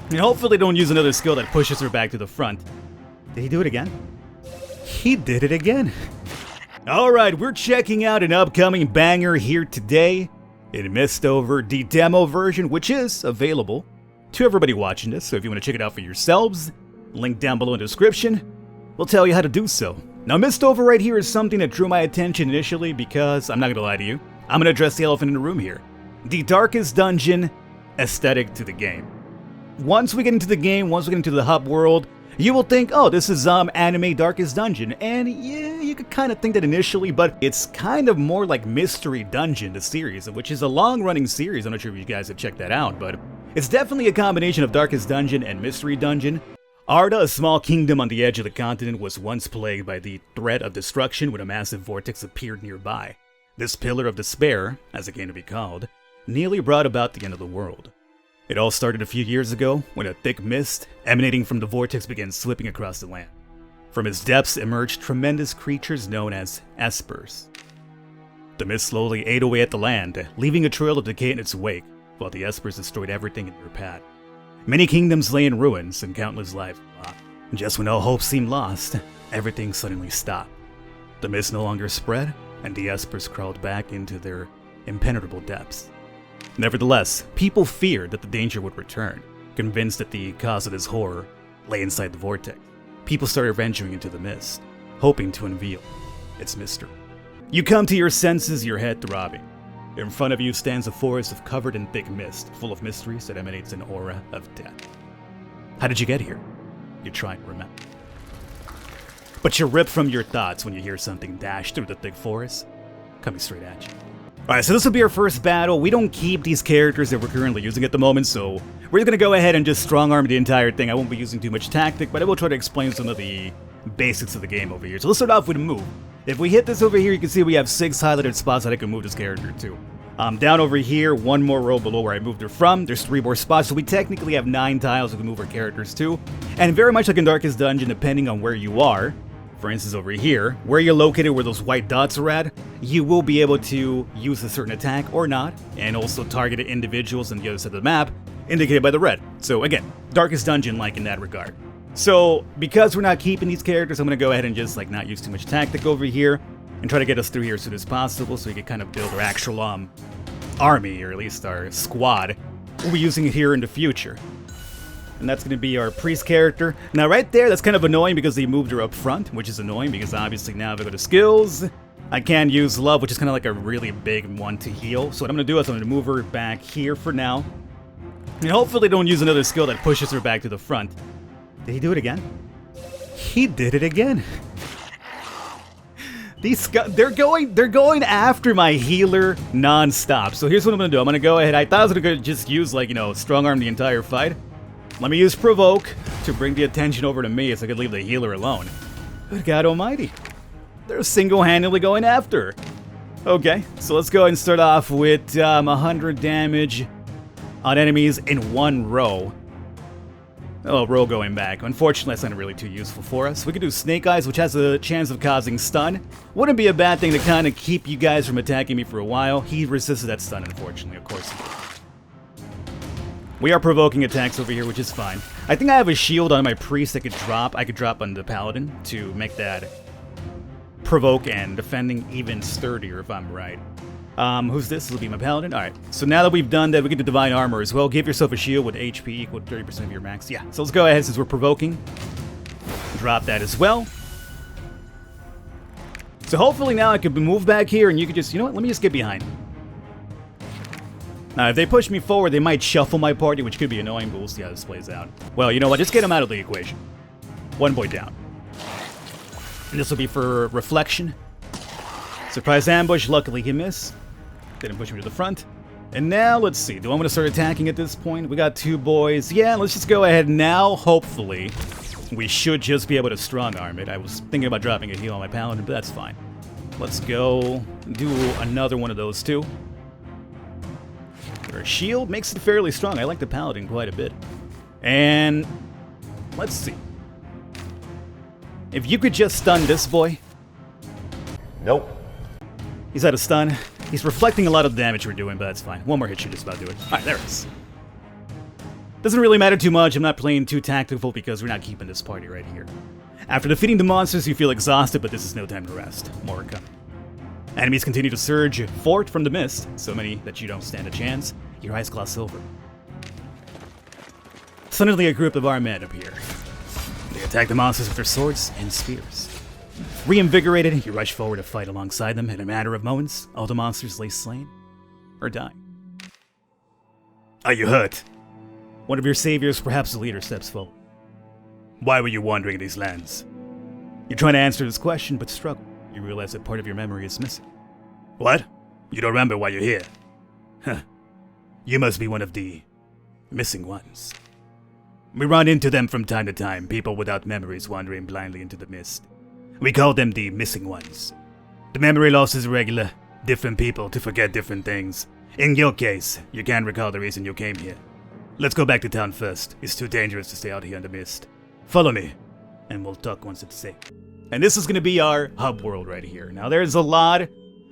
And hopefully they don't use another skill that pushes her back to the front. Did he do it again? He did it again. Alright, we're checking out an upcoming banger here today in MISTOVER, the demo version, which is available to everybody watching this. So if you want to check it out for yourselves, link down below in the description, we'll tell you how to do so. Now, MISTOVER right here is something that drew my attention initially because, I'm not going to lie to you, I'm going to address the elephant in the room here. The darkest dungeon aesthetic to the game. Once we get into the game, once we get into the hub world, you will think, oh, this is anime Darkest Dungeon, and yeah, you could kind of think that initially, but it's kind of more like Mystery Dungeon, the series, which is a long-running series. I'm not sure if you guys have checked that out, but it's definitely a combination of Darkest Dungeon and Mystery Dungeon. Arda, a small kingdom on the edge of the continent, was once plagued by the threat of destruction when a massive vortex appeared nearby. This pillar of despair, as it came to be called, nearly brought about the end of the world. It all started a few years ago when a thick mist emanating from the vortex began slipping across the land. From its depths emerged tremendous creatures known as espers. The mist slowly ate away at the land, leaving a trail of decay in its wake, while the espers destroyed everything in their path. Many kingdoms lay in ruins and countless lives were lost. Just when all hope seemed lost, everything suddenly stopped. The mist no longer spread, and the espers crawled back into their impenetrable depths. Nevertheless, people feared that the danger would return, convinced that the cause of this horror lay inside the vortex. People started venturing into the mist, hoping to unveil its mystery. You come to your senses, your head throbbing. In front of you stands a forest of covered in thick mist, full of mysteries that emanates an aura of death. How did you get here? You're trying to remember. But you're ripped from your thoughts when you hear something dash through the thick forest, coming straight at you. Alright, so this will be our first battle. We don't keep these characters that we're currently using at the moment, so we're going to go ahead and just strong-arm the entire thing. I won't be using too much tactic, but I will try to explain some of the basics of the game over here. So let's start off with a move. If we hit this over here, you can see we have 6 highlighted spots that I can move this character to. Down over here, 1 more row below where I moved her from, there's 3 more spots, so we technically have 9 tiles we can move our characters to. And very much like in Darkest Dungeon, depending on where you are, for instance over here, where you're located where those white dots are at, you will be able to use a certain attack or not, and also target individuals on the other side of the map, indicated by the red. So again, Darkest Dungeon-like in that regard. So, because we're not keeping these characters, I'm going to go ahead and just not use too much tactic over here, and try to get us through here as soon as possible so we can kind of build our actual army, or at least our squad. We'll be using it here in the future. And that's going to be our priest character. Now right there, that's kind of annoying because they moved her up front, which is annoying because obviously now if I go to skills, I can use love, which is kind of like a really big one to heal. So what I'm going to do is I'm going to move her back here for now. And hopefully they don't use another skill that pushes her back to the front. Did he do it again? He did it again. They're going after my healer non-stop. So here's what I'm going to do. I'm going to go ahead. I thought I was going to just use strong arm the entire fight. Let me use Provoke to bring the attention over to me so I could leave the healer alone. Good God almighty. They're single-handedly going after her. Okay, so let's go ahead and start off with 100 damage on enemies in 1 row. Oh, row going back. Unfortunately, that's not really too useful for us. We could do Snake Eyes, which has a chance of causing stun. Wouldn't be a bad thing to kind of keep you guys from attacking me for a while. He resisted that stun, unfortunately, of course he did. We are provoking attacks over here, which is fine. I think I have a shield on my priest I could drop on the paladin to make that provoke and defending even sturdier, if I'm right. Who's this? This will be my paladin. Alright, so now that we've done that, we get the divine armor as well. Give yourself a shield with HP equal to 30% of your max. Yeah, so let's go ahead since we're provoking. Drop that as well. So hopefully now I can move back here and you can just, you know what, let me just get behind. Now, if they push me forward, they might shuffle my party, which could be annoying, but we'll see how this plays out. Well, you know what? Just get them out of the equation. 1 point down. And this will be for reflection. Surprise ambush. Luckily, he missed. Didn't push me to the front. And now, let's see. Do I want to start attacking at this point? We got 2 boys. Yeah, let's just go ahead now. Hopefully, we should just be able to strong arm it. I was thinking about dropping a heal on my paladin, but that's fine. Let's go do another one of those 2. Our shield makes it fairly strong. I like the paladin quite a bit. And let's see. If you could just stun this boy. Nope. He's out of stun. He's reflecting a lot of the damage we're doing, but that's fine. 1 more hit should just about do it. Alright, there it is. Doesn't really matter too much. I'm not playing too tactical because we're not keeping this party right here. After defeating the monsters, you feel exhausted, but this is no time to rest. More are coming. Enemies continue to surge forth from the mist, so many that you don't stand a chance. Your eyes gloss over. Suddenly, a group of armed men appear. They attack the monsters with their swords and spears. Reinvigorated, you rush forward to fight alongside them. In a matter of moments, all the monsters lay slain or dying. Are you hurt? One of your saviors, perhaps the leader, steps forward. Why were you wandering these lands? You're trying to answer this question, but struggle. You realize that part of your memory is missing. What? You don't remember why you're here? Huh. You must be one of the missing ones. We run into them from time to time, people without memories wandering blindly into the mist. We call them the missing ones. The memory loss is regular, different people to forget different things. In your case, you can't recall the reason you came here. Let's go back to town first. It's too dangerous to stay out here in the mist. Follow me, and we'll talk once it's safe. And this is going to be our hub world right here. Now, there's a lot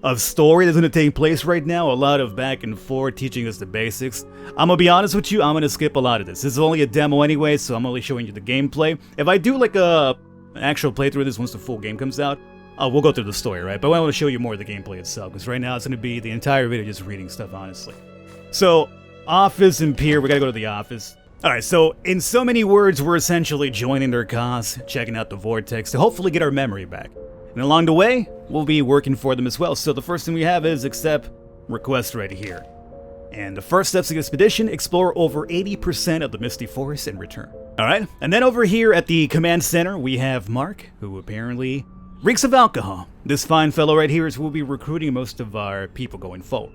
of story that's going to take place right now, a lot of back and forth teaching us the basics. I'm going to be honest with you, I'm going to skip a lot of this. This is only a demo anyway, so I'm only showing you the gameplay. If I do like an actual playthrough of this once the full game comes out, we'll go through the story, right? But I want to show you more of the gameplay itself, because right now it's going to be the entire video just reading stuff, honestly. So, office and pier, we got to go to the office. Alright, so in so many words, we're essentially joining their cause, checking out the Vortex to hopefully get our memory back. And along the way, we'll be working for them as well. So the first thing we have is accept request right here. And the first steps of the expedition, explore over 80% of the Misty Forest and return. Alright, and then over here at the command center, we have Mark, who apparently reeks of alcohol. This fine fellow right here is who will be recruiting most of our people going forward.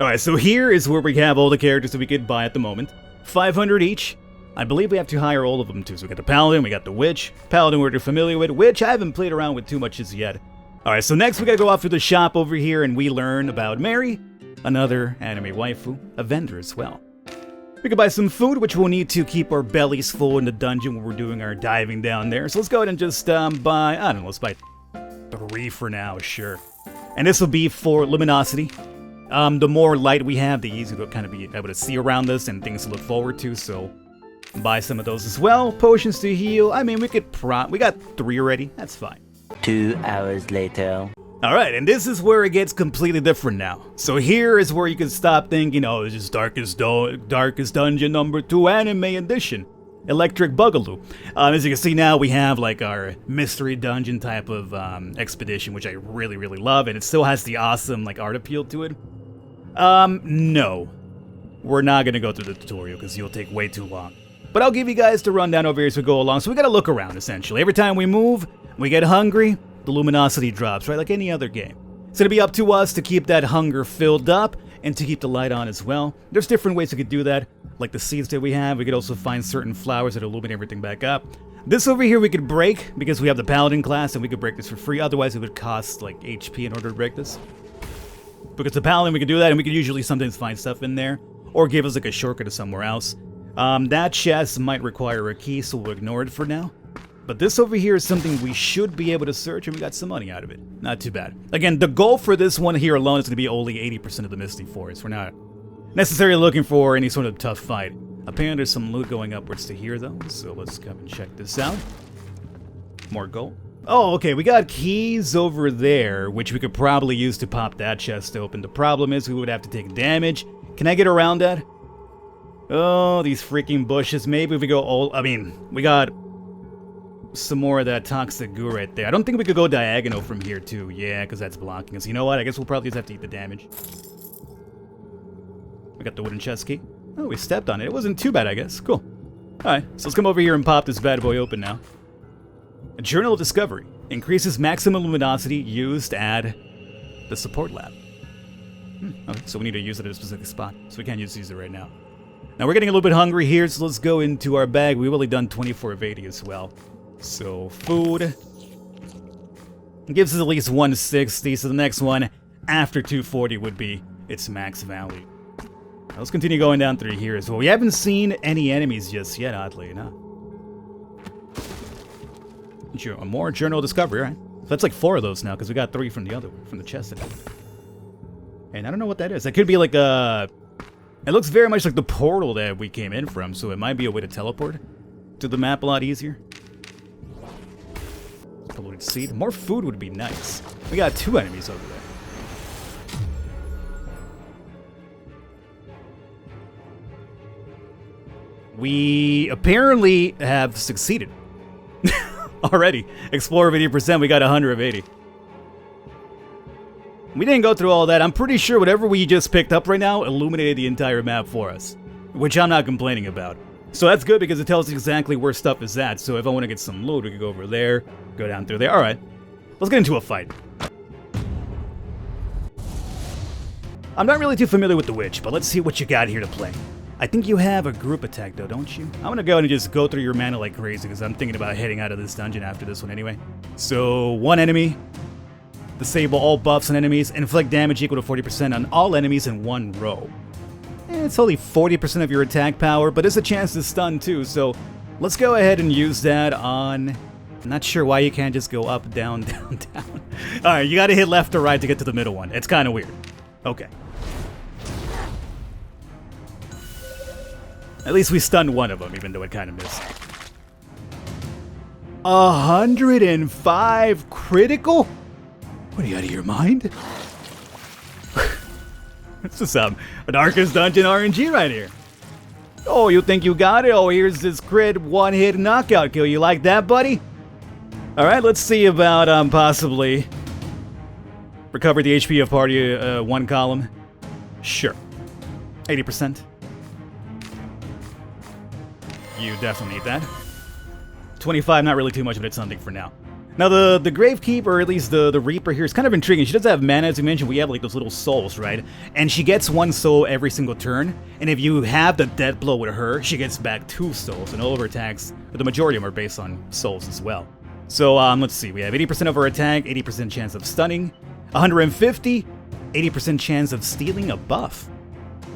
Alright, so here is where we have all the characters that we could buy at the moment. 500 each. I believe we have to hire all of them too. So we got the Paladin, we got the Witch. Paladin we're familiar with, Witch I haven't played around with too much as yet. Alright, so next we gotta go off to the shop over here and we learn about Mary, another anime waifu, a vendor as well. We could buy some food, which we'll need to keep our bellies full in the dungeon when we're doing our diving down there. So let's go ahead and just buy, I don't know, let's buy 3 for now, sure. And this will be for luminosity. The more light we have, the easier we'll kind of be able to see around us and things to look forward to, so buy some of those as well. Potions to heal. I mean, we got 3 already. That's fine. 2 hours later. Alright, and this is where it gets completely different now. So here is where you can stop thinking, oh, this is Darkest Dungeon number 2 anime edition. Electric Bugaloo. As you can see now, we have like our mystery dungeon type of expedition, which I really, really love, and it still has the awesome like art appeal to it. No. We're not gonna go through the tutorial because you'll take way too long. But I'll give you guys the rundown over here as we go along. So we gotta look around, essentially. Every time we move, we get hungry, the luminosity drops, right? Like any other game. It's gonna be up to us to keep that hunger filled up and to keep the light on as well. There's different ways we could do that. Like the seeds that we have, we could also find certain flowers that illuminate everything back up. This over here we could break because we have the Paladin class and we could break this for free. Otherwise it would cost like HP in order to break this. Because the Paladin, we could do that, and we could usually sometimes find stuff in there, or give us like a shortcut to somewhere else. That chest might require a key, so we'll ignore it for now. But this over here is something we should be able to search, and we got some money out of it. Not too bad. Again, the goal for this one here alone is going to be only 80% of the Misty Forest. We're not necessarily looking for any sort of tough fight. Apparently there's some loot going upwards to here, though, so let's come and check this out. More gold. Oh, okay, we got keys over there, which we could probably use to pop that chest open. The problem is we would have to take damage. Can I get around that? Oh, these freaking bushes. Maybe if we go all... I mean, we got some more of that toxic goo right there. I don't think we could go diagonal from here, too. Yeah, because that's blocking us. You know what? I guess we'll probably just have to eat the damage. We got the wooden chest key. Oh, we stepped on it. It wasn't too bad, I guess. Cool. Alright, so let's come over here and pop this bad boy open now. A Journal of Discovery. Increases maximum luminosity used at the support lab. Okay, so we need to use it at a specific spot. So we can't use it right now. Now we're getting a little bit hungry here, so let's go into our bag. We've only done 24 of 80 as well. So food. It gives us at least 160, so the next one after 240 would be its max value. Now let's continue going down through here as well. We haven't seen any enemies just yet, oddly enough. More Journal Discovery, right? So that's like 4 of those now, because we got 3 from the other one, from the chest. And I don't know what that is. That could be like a It looks very much like the portal that we came in from, so it might be a way to teleport to the map a lot easier. Polluted seed. More food would be nice. We got 2 enemies over there. We apparently have succeeded. Already. Explore of 80%, we got 100 of 80. We didn't go through all that. I'm pretty sure whatever we just picked up right now illuminated the entire map for us, which I'm not complaining about. So that's good because it tells us exactly where stuff is at. So if I want to get some loot, we can go over there, go down through there. All right, let's get into a fight. I'm not really too familiar with the witch, but let's see what you got here to play. I think you have a group attack though, don't you? I'm gonna go and just go through your mana like crazy because I'm thinking about heading out of this dungeon after this one anyway. So 1 enemy, disable all buffs on enemies, inflict damage equal to 40% on all enemies in 1 row. It's only 40% of your attack power, but there's a chance to stun too, so let's go ahead and use that on... I'm not sure why you can't just go up, down, down, down. Alright, you gotta hit left or right to get to the middle one. It's kinda weird. Okay. At least we stunned one of them, even though it kinda missed. 105 critical? What, are you out of your mind? This is some Darkest Dungeon RNG right here. Oh, you think you got it? Oh, here's this crit 1-hit knockout kill. You like that, buddy? Alright, let's see about possibly recover the HP of party 1 column. Sure. 80%. You definitely need that. 25, not really too much, but it's something for now. Now, the Gravekeeper, or at least the Reaper here, is kind of intriguing. She does have mana, as we mentioned. We have, like, those little souls, right? And she gets 1 soul every single turn. And if you have the death blow with her, she gets back 2 souls. And all of her attacks, but the majority of them are based on souls as well. So, let's see. We have 80% of her attack, 80% chance of stunning, 150, 80% chance of stealing a buff.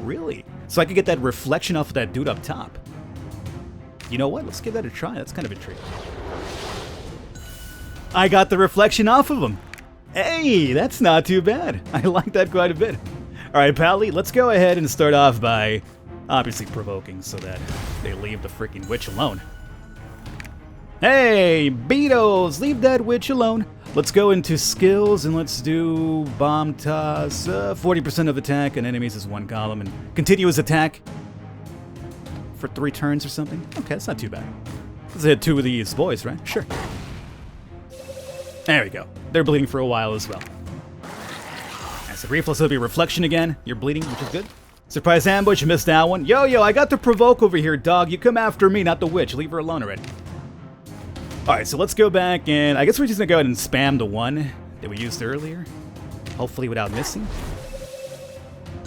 Really? So I could get that reflection off of that dude up top. You know what? Let's give that a try. That's kind of intriguing. I got the reflection off of him. Hey, that's not too bad. I like that quite a bit. Alright, Pally, let's go ahead and start off by obviously provoking so that they leave the freaking witch alone. Hey, Beatles, leave that witch alone. Let's go into skills and let's do bomb toss. 40% of attack and enemies is 1 column and continuous attack for 3 turns or something. Okay, that's not too bad. Let's hit 2 of these boys, right? Sure. There we go. They're bleeding for a while as well. That's a reflex, will be reflection again. You're bleeding, which is good. Surprise ambush, missed that one. Yo, I got the provoke over here, dog. You come after me, not the witch. Leave her alone already. Alright, so let's go back and I guess we're just gonna go ahead and spam the 1 that we used earlier. Hopefully without missing.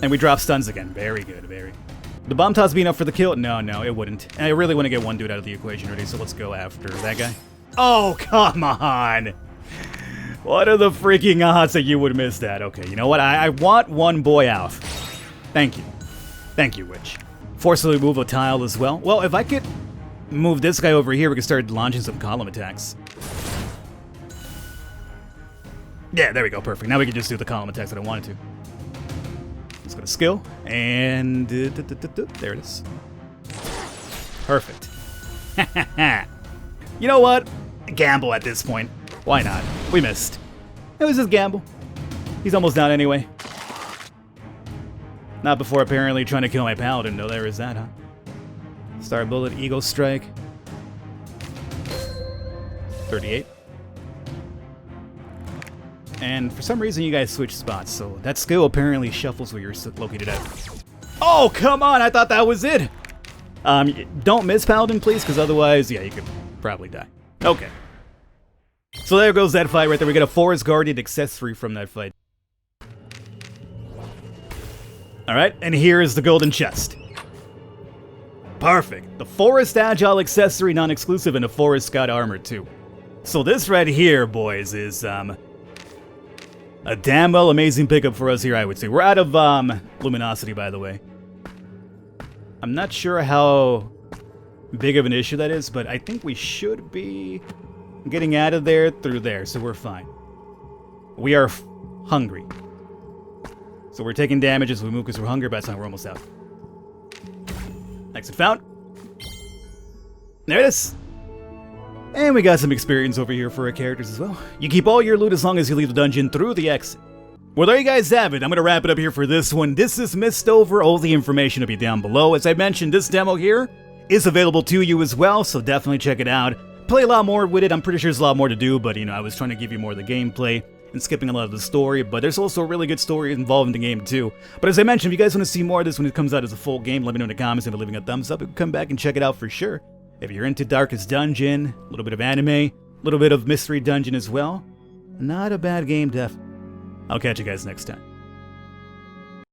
And we drop stuns again. Very good, very good. The bomb toss be enough for the kill? No, it wouldn't. And I really want to get 1 dude out of the equation already, so let's go after that guy. Oh, come on! What are the freaking odds that you would miss that? Okay, you know what? I want 1 boy out. Thank you. Thank you, witch. Forcibly move a tile as well. Well, if I could move this guy over here, we can start launching some column attacks. Yeah, there we go. Perfect. Now we can just do the column attacks that I wanted to. Let's go to skill, and there it is. Perfect. You know what? Gamble at this point. Why not? We missed. It was just gamble. He's almost down anyway. Not before apparently trying to kill my paladin, though. There is that, huh? Star bullet, ego strike. 38. And for some reason you guys switched spots, so that skill apparently shuffles where you're located at. Oh, come on! I thought that was it! Don't miss Paladin, please, because otherwise, yeah, you could probably die. Okay. So there goes that fight right there. We got a Forest Guardian accessory from that fight. Alright, and here is the golden chest. Perfect. The Forest Agile accessory, non-exclusive, and a Forest Scout armor, too. So this right here, boys, is, a damn well amazing pickup for us here, I would say. We're out of, luminosity, by the way. I'm not sure how big of an issue that is, but I think we should be getting out of there through there, so we're fine. We are hungry. So we're taking damage as we move because we're hungry, but that's not, we're almost out. Exit found. There it is. And we got some experience over here for our characters as well. You keep all your loot as long as you leave the dungeon through the exit. Well, there you guys have it. I'm going to wrap it up here for this one. This is MISTOVER. All the information will be down below. As I mentioned, this demo here is available to you as well, so definitely check it out. Play a lot more with it. I'm pretty sure there's a lot more to do, but, I was trying to give you more of the gameplay and skipping a lot of the story, but there's also a really good story involved in the game too. But as I mentioned, if you guys want to see more of this when it comes out as a full game, let me know in the comments and leaving a thumbs up. You can come back and check it out for sure. If you're into Darkest Dungeon, a little bit of anime, a little bit of Mystery Dungeon as well, not a bad game, definitely. I'll catch you guys next time.